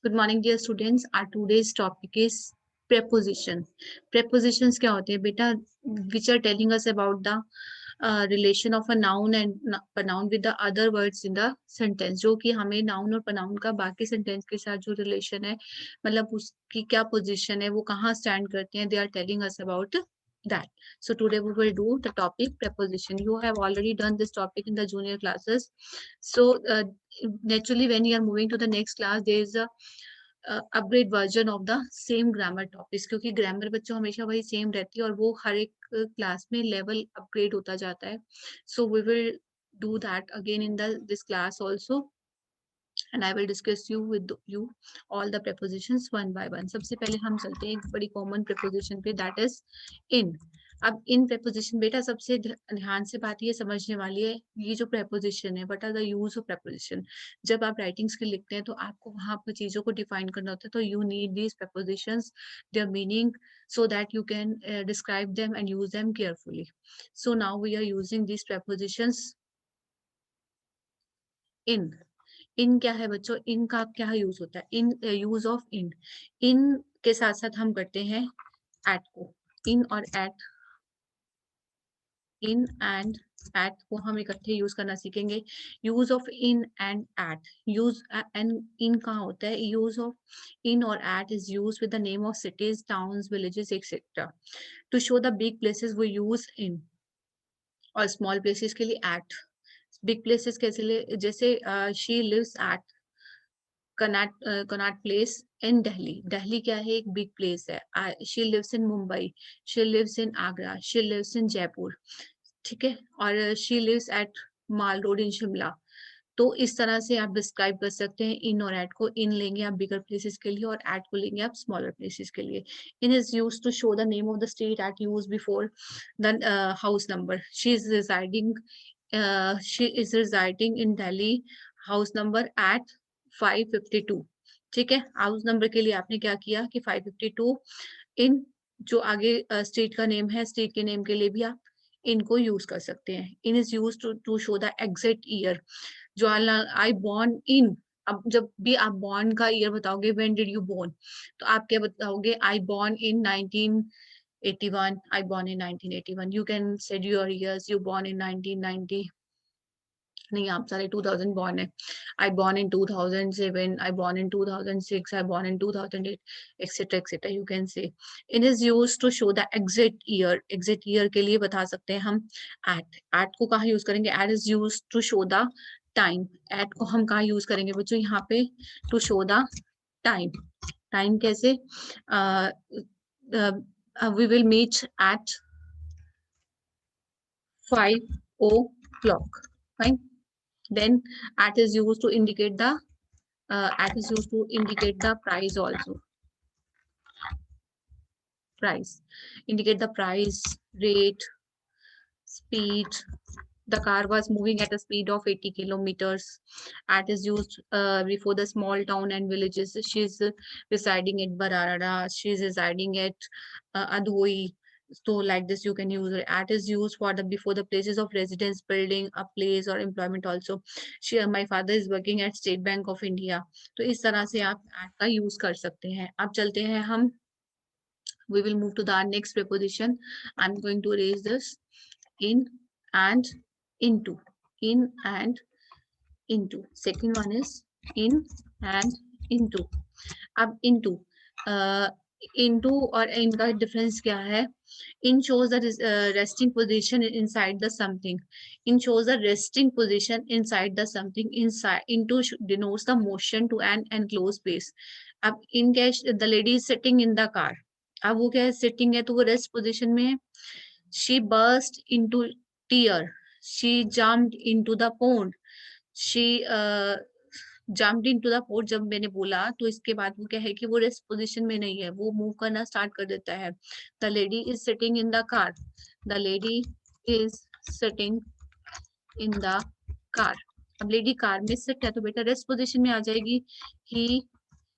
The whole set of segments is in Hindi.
Good morning, dear students. Our today's topic is preposition. Prepositions क्या होते हैं बेटा? Which are telling us about the relation of a noun and pronoun with the other words in the sentence. जो कि हमें noun और pronoun का बाकी sentence के साथ जो relation है, मतलब उसकी क्या position है, वो कहाँ stand करते हैं, they are telling us about that. So today we will do the topic preposition. You have already done this topic in the junior classes. So naturally when you are moving to the next class, there is a upgrade version of the same grammar topics, क्योंकि ग्रामर बच्चों हमेशा वही सेम रहती है और वो हर एक क्लास में लेवल अपग्रेड होता जाता है. So we will do that again in this class also, and I will discuss with you all the prepositions one by one. सबसे पहले हम चलते हैं एक बड़ी common preposition पे, that is in. अब इन preposition बेटा सबसे ध्यान से बात ये समझने वाली है, ये जो preposition है, what are the use of preposition. जब आप writing skill लिखते हैं तो आपको वहाँ पर चीजों को define करना होता है, तो you need these prepositions, their meaning, so that you can describe them and use them carefully. So now we are using these prepositions in. इन क्या है बच्चों? इन का क्या यूज होता है? इन यूज ऑफ इन. इन के साथ साथ हम करते हैं एट को. इन और एट, इन एंड एट को हम इकट्ठे यूज करना सीखेंगे. Use of in and at. Use and in कहाँ होता है? यूज ऑफ इन और at is use with the name of cities, towns, villages etcetera. To show the big places वो यूज इन, और स्मॉल प्लेसेस के लिए एट. बिग प्लेसेस कैसे ले? जैसे she lives at Connaught Place in Delhi. Delhi क्या है? एक big place है. She lives in Mumbai. She lives in Agra. She lives in Jaipur. ठीक है. और she lives at Mall Road in Shimla. तो इस तरह से आप डिस्क्राइब कर सकते हैं इन और एट को. इन लेंगे आप बिगर प्लेसेस के लिए और एट को लेंगे आप स्मॉलर प्लेसेस के लिए. In is use to show the name of the street at use before the house number. She is residing in Delhi, house number at 552. ठीक है. हाउस नंबर के लिए आपने क्या किया कि 552. इन जो आगे स्ट्रीट का नेम है, स्ट्रीट के नेम के लिए भी आप इनको यूज कर सकते हैं. In is use to show the exact year. जो आई बॉर्न इन. अब जब भी आप बॉर्न का ईयर बताओगे, व्हेन डिड यू बॉर्न, तो आप क्या बताओगे? I born in 1981. I born in 1981. You can said your years. You born in 1990. नहीं, आप सारे 2000 बॉर्न है. I born in 2007. I born in 2006. I born in 2008 etcetera etcetera. You can say. In is use to show the exact year. Exact year के लिए बता सकते हैं हम एट. एट को कहाँ यूज करेंगे? At is use to show the time. At को हम कहाँ यूज करेंगे बच्चों? यहाँ पे to show the time. Time कैसे? We will meet at 5 o'clock. Fine. Then at is used to indicate the price also. Price. Indicate the price, rate, speed. The car was moving at a speed of 80 kilometers. At is used before the small town and villages. She's residing at Bararada. She's residing at Adhoi. So like this you can use it. At is used for the before the places of residence, building, a place or employment also. My father is working at State Bank of India. तो इस तरह से आप at का use कर सकते हैं. अब चलते हैं हम. We will move to the next preposition. I'm going to erase this. In and into. In and into. Second one is in and into. अब into. Into और इनका डिफरेंस क्या है? In shows the resting position inside the something. In shows the resting position inside the something. Inside. Into denotes the motion to an enclosed space. अब in क्या? The lady is sitting in the car. अब वो क्या है? सिटिंग है तो वो रेस्ट पोजीशन में है. She burst into tear. She jumped into the pond. She jumped into the pond. जब मैंने बोला तो इसके बाद वो क्या है कि वो रेस्ट पोजीशन में नहीं है, वो मूव करना स्टार्ट कर देता है. The lady is sitting in the car. The lady is sitting in the car. अब लेडी कार में सिट है तो बेटा रेस्ट पोजीशन में आ जाएगी. ही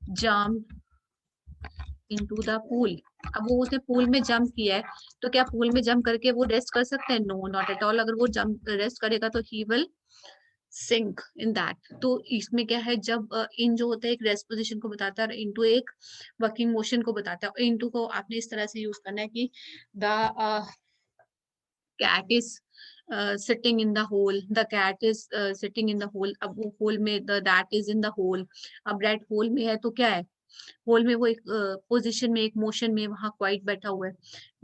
जम्प्ड इनटू द पूल. अब वो उसने पूल में जंप किया है तो क्या पूल में जंप करके वो रेस्ट कर सकते हैं? No, not at all. अगर वो जंप रेस्ट करेगा तो he will sink in that. तो इसमें क्या है, जब इन जो होता है एक रेस्ट पोजीशन को बताता है और इनटू एक वर्किंग मोशन को बताता है। इनटू को आपने इस तरह से यूज करना है कि the cat is sitting in the hole, the cat is sitting in the hole। अब वो hole में the that is in the hole, अब that hole में है तो क्या है, hole में वो एक पोजीशन में एक मोशन में वहां क्वाइट बैठा हुआ है।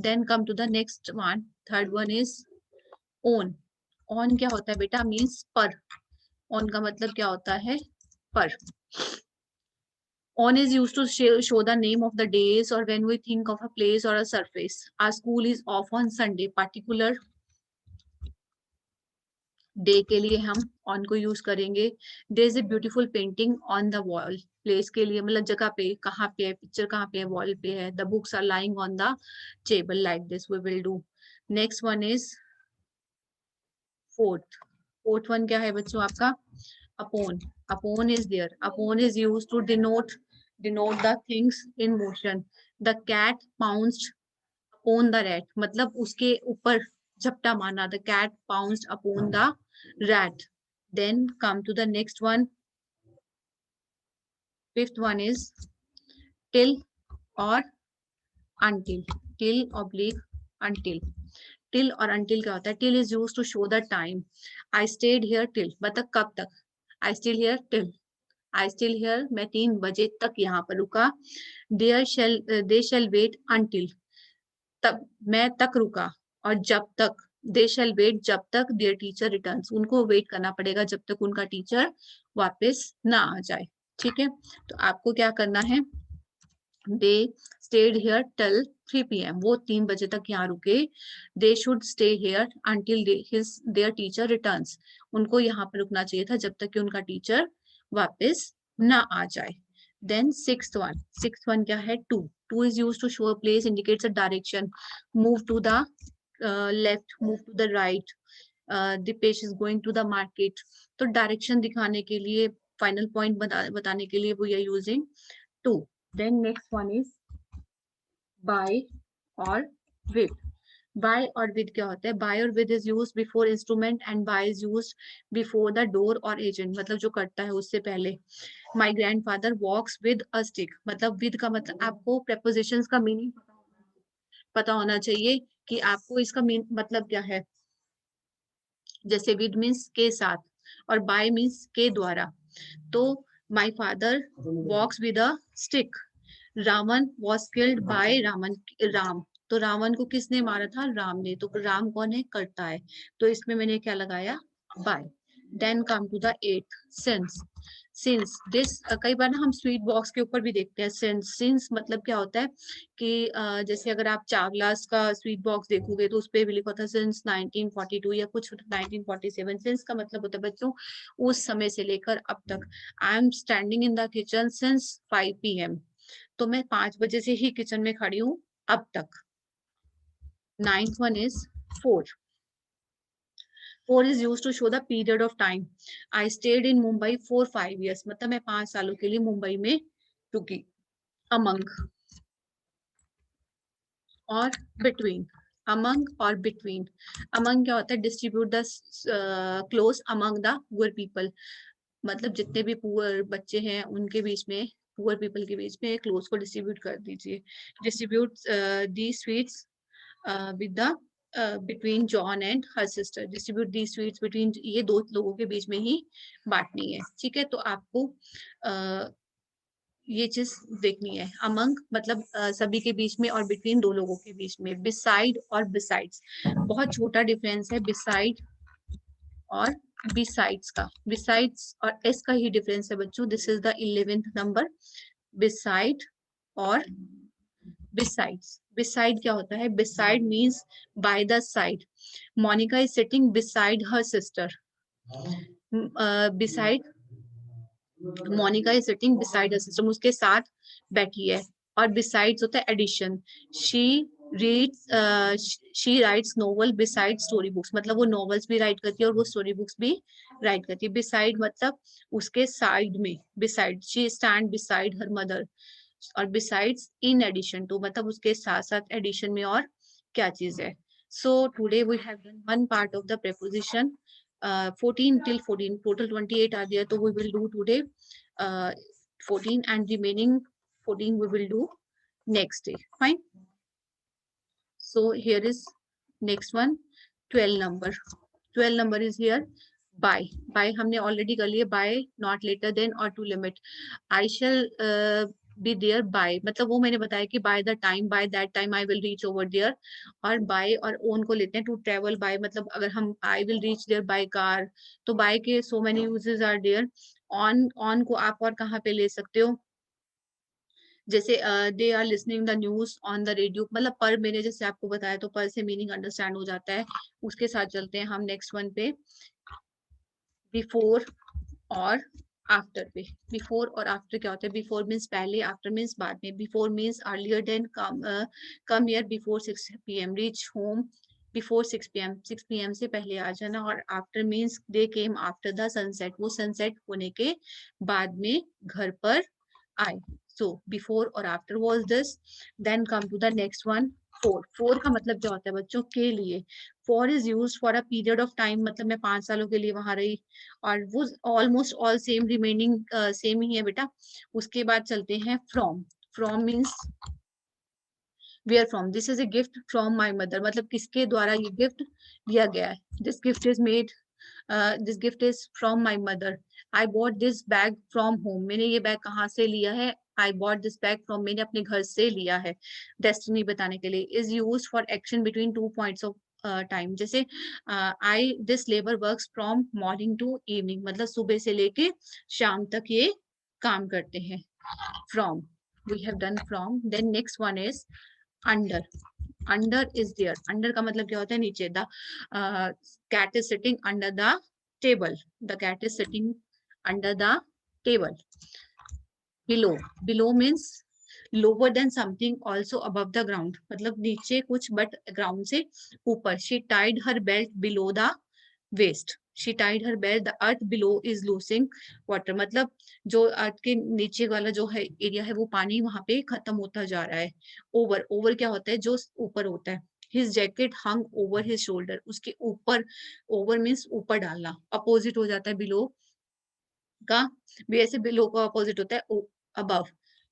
Then come to the next one, third one is on. On क्या होता है बेटा, मीन्स पर। ऑन का मतलब क्या होता है, पर। On is used to show the name of the days or when we think of a place or a surface. Our school is off on Sunday, particular day के लिए हम ऑन को यूज करेंगे। There is a beautiful painting on the wall, place के लिए मतलब जगह पे, कहाँ पे है, पिक्चर कहाँ पे है, वॉल पे है। The books are lying on the table, like this we will do. Next one is fourth. Fourth one क्या है बच्चों आपका, upon. Upon is there, upon is use to denote the things in motion. The cat pounced upon the rat, मतलब उसके ऊपर झपटा मारना। The cat pounced upon the rat। Then come to the next one, fifth one is till or until। till oblique until। till और until क्या होता है, till is used to show the time। I stayed here till, मतलब कब तक, I still here till, I still here मैं 3 बजे तक यहाँ पर रुका। they shall wait until, तब मैं तक रुका। और जब तक, दे शैल वेट जब तक देयर टीचर रिटर्न्स, उनको वेट करना पड़ेगा जब तक उनका टीचर वापस ना आ जाए। ठीक है, तो आपको क्या करना है, they stayed here till 3 PM, वो 3 बजे तक यहाँ रुके। They should stay here until there teacher returns, उनको यहाँ पर रुकना चाहिए था जब तक कि उनका टीचर वापस ना आ जाए। Then sixth one क्या है, two। Two is used to show a place, indicates a direction। Move to the left, move to the right। The page is going to the market। तो डायरेक्शन दिखाने के लिए, फाइनल पॉइंट बताने के लिए we are using two। Then next one is by or with। by और with क्या होता है, by और with is used before instrument and by is used before the door or agent, मतलब जो करता है उससे पहले। My grandfather walks with a stick, मतलब with का मतलब आपको prepositions का मीनिंग पता होना चाहिए कि आपको इसका मतलब क्या है। जैसे with means के साथ और by means के द्वारा। तो my father walks with a stick। Ravan was killed by Ram. तो रावण को किसने मारा था, राम ने। तो राम कौन है, करता है। तो इसमें मैंने क्या लगाया, by। Then come to the eight, since this. कई बार ना हम स्वीट बॉक्स के ऊपर भी देखते हैं सिंस मतलब क्या होता है कि जैसे अगर आप चावलास का स्वीट बॉक्स देखोगे तो उस पर भी लिखा था सिंस 1942 या कुछ 1947। सिंस का मतलब होता है बच्चों उस समय से लेकर अब तक। I am standing in the kitchen since 5 PM, तो मैं 5 बजे से ही किचन में खड़ी हूँ अब तक। Ninth one is for. For is use to show the period of time. I stayed in Mumbai for 5 years, मतलब मैं 5 सालों के लिए मुंबई में रुकी। अमंग और बिटवीन। अमंग और बिटवीन। अमंग क्या होता है, distribute the close among the poor people, मतलब जितने भी पुअर बच्चे हैं उनके बीच में, पुअर पीपल के बीच में क्लोज को डिस्ट्रीब्यूट कर दीजिए। Distribute the sweets with the between John and her sister. Distribute the sweets between, ये 2 लोगों के बीच में ही बांटनी है। ठीक है, तो आपको ये चीज देखनी है। अमंग मतलब सभी के बीच में और बिटवीन 2 लोगों के बीच में। बिसाइड और बिसाइड्स, बहुत छोटा डिफरेंस है बिसाइड और बिसाइड्स का। बिसाइड्स और एस का ही डिफरेंस है बच्चों। This is the 11th number, beside और बिसाइड्स। बिसाइड क्या होता है, beside means by the side. Monica is sitting beside her sister. Beside, Monica is sitting beside her sister, उसके साथ बैठी है। और बिसाइड्स होता है addition. She she writes novel beside story books, मतलब वो नॉवेल्स भी राइट करती है और वो स्टोरी बुक्स भी राइट करती है। बिसाइड मतलब उसके साइड में। Beside, she stand beside her mother. और बिसाइड्स इन एडिशन टू, मतलब उसके साथ साथ एडिशन में और क्या चीज है। So today we have done one part of the preposition. 14 till 14, total 28 are there, so we will do today 14 and remaining 14 we will do next day. Fine. So here is next one, 12 number. 12 number is here. By हमने already कर लिए, by not later than or to limit. I shall be there by, मतलब वो मैंने बताया कि by the time, by that time I will reach over there. और by और on को लेते हैं to travel by, मतलब अगर हम I will reach there by car, तो by के so many uses are there. on को आप और कहाँ पे ले सकते हो, जैसे they are listening the news on the radio, मतलब पर मैंने जैसे आपको बताया तो पर से मीनिंग अंडरस्टैंड हो जाता है। उसके साथ चलते हैं हम नेक्स्ट वन पे, बिफोर और आफ्टर पे। बिफोर और आफ्टर क्या होता है, बिफोर मीन्स पहले, आफ्टर मीन्स बाद में। Before means earlier than, come here before 6 PM, reach home before 6 PM, 6 PM से पहले आ जाना। और after means they came after the sunset, वो सनसेट होने के बाद में घर पर आए। So before और after was this. Then come to the next one, for. For का मतलब क्या होता है बच्चों, के लिए। For is used for a period of time, मतलब मैं 5 सालों के लिए वहां रही, और वो almost all same remaining same ही है बेटा। उसके बाद चलते हैं from. From means where from, this is a gift from my mother, मतलब किसके द्वारा ये गिफ्ट दिया गया है। This gift is made, this gift is from my mother. I bought this bag from home, मैंने ये बैग कहाँ से लिया है, I bought this bag from, मैंने अपने घर से लिया है। Destiny बताने के लिए। Is used for action between 2 points of time, जैसे this labor works from morning to evening, मतलब सुबह से लेके शाम तक ये काम करते हैं। From, we have done from. Then next one is under. Under is there. Under का मतलब क्या होता है, नीचे। The cat is sitting under the table. The cat is sitting under the table. Below. Below means lower than something, also above the ground, मतलब नीचे कुछ but ground से ऊपर। She tied her belt below the waist. She tied her belt. The earth below is losing water, मतलब जो अर्थ के नीचे वाला जो है एरिया है वो पानी वहां पे खत्म होता जा रहा है। ओवर, ओवर क्या होता है, जो ऊपर होता है। His jacket hung over his shoulder, उसके ऊपर। ओवर मीन्स ऊपर डालना, अपोजिट हो जाता है बिलो का भी, ऐसे बिलो का अपोजिट होता है अबव।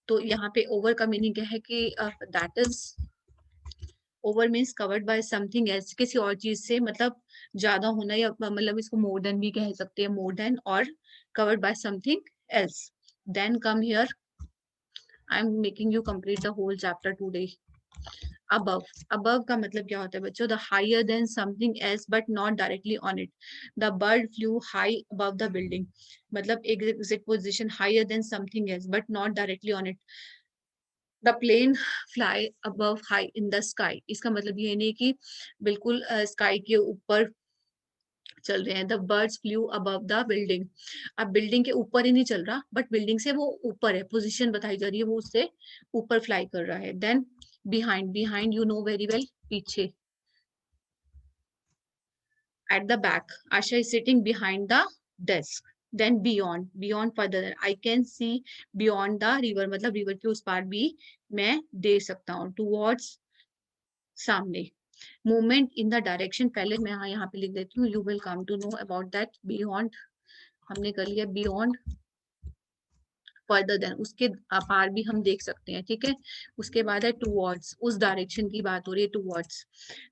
तो यहाँ पे ओवर का मीनिंग क्या है कि that is, over means covered by something else, किसी और चीज से, मतलब ज्यादा होना, या मतलब इसको मोर देन भी कह सकते हैं, मोर देन और covered by something else. Then come here, I am making you complete the whole chapter today. above, above का मतलब क्या होता है बच्चों, the higher than something else but not directly on it. The bird flew high above the building, मतलब exact position higher than something else but not directly on it. The plane fly above high in the sky, इसका मतलब ये नहीं कि बिल्कुल स्काई के ऊपर चल रहे हैं। The birds flew above the building, अब बिल्डिंग के ऊपर ही नहीं चल रहा, बट बिल्डिंग से वो ऊपर है, पोजीशन बताई जा रही है, वो उससे ऊपर फ्लाई कर रहा है। Then behind, behind you know very well, पीछे। At the back, Asha is sitting behind the desk. Then beyond, beyond further, I can see beyond the river, मतलब रिवर के उस पार भी मैं देख सकता हूँ। Towards, सामने। Movement in the direction, पहले मैं यहाँ पे लिख देती हूँ, you will come to know about that। Beyond हमने कर लिया, beyond, फर्दर देन, उसके पार भी हम देख सकते हैं, ठीक है। उसके बाद है टूवर्ड्स, उस डायरेक्शन की बात हो रही है, towards.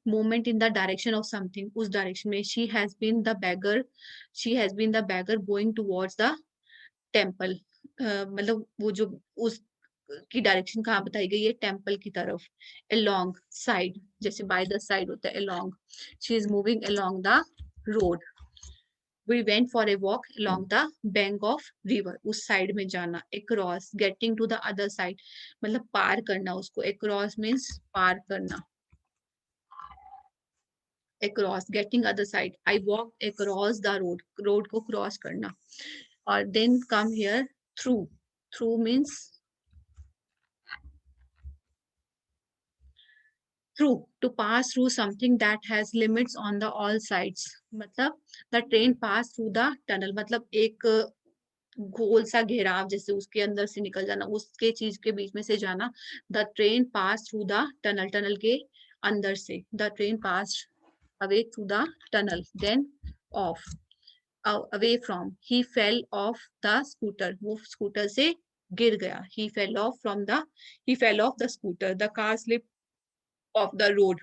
Movement in the direction of something, उस डायरेक्शन में। She has been the beggar, she has been the beggar going towards the temple, मतलब वो जो उस की डायरेक्शन कहाँ बताई गई है, टेम्पल की तरफ। अलोंग, साइड, जैसे बाय द साइड होता है along. She is moving along the road. We went for a walk along the bank of river, उस साइड में जाना। Across, getting to the other side, मतलब पार करना उसको। Across means पार करना। Across, getting other side. I walked across the road, road को cross करना। और then come here, through. Through means through, to pass through something that has limits on the all sides, मतलब the train pass through the tunnel, मतलब एक गोल सा घेराव, जैसे उसके अंदर से निकल जाना, उसके चीज के बीच में से जाना। The train pass through the tunnel, tunnel के अंदर से। The train pass away through the tunnel. Then off, away from. He fell off the scooter. वो scooter से गिर गया. He fell off the scooter. The car slipped off the road.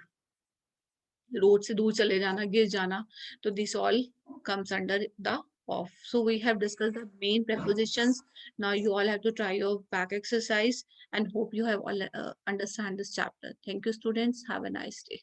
Road से दूर चले जाना, गिर जाना. तो this all comes under the off. So we have discussed the main prepositions. Now you all have to try your back exercise and hope you have all understand this chapter. Thank you, students. Have a nice day.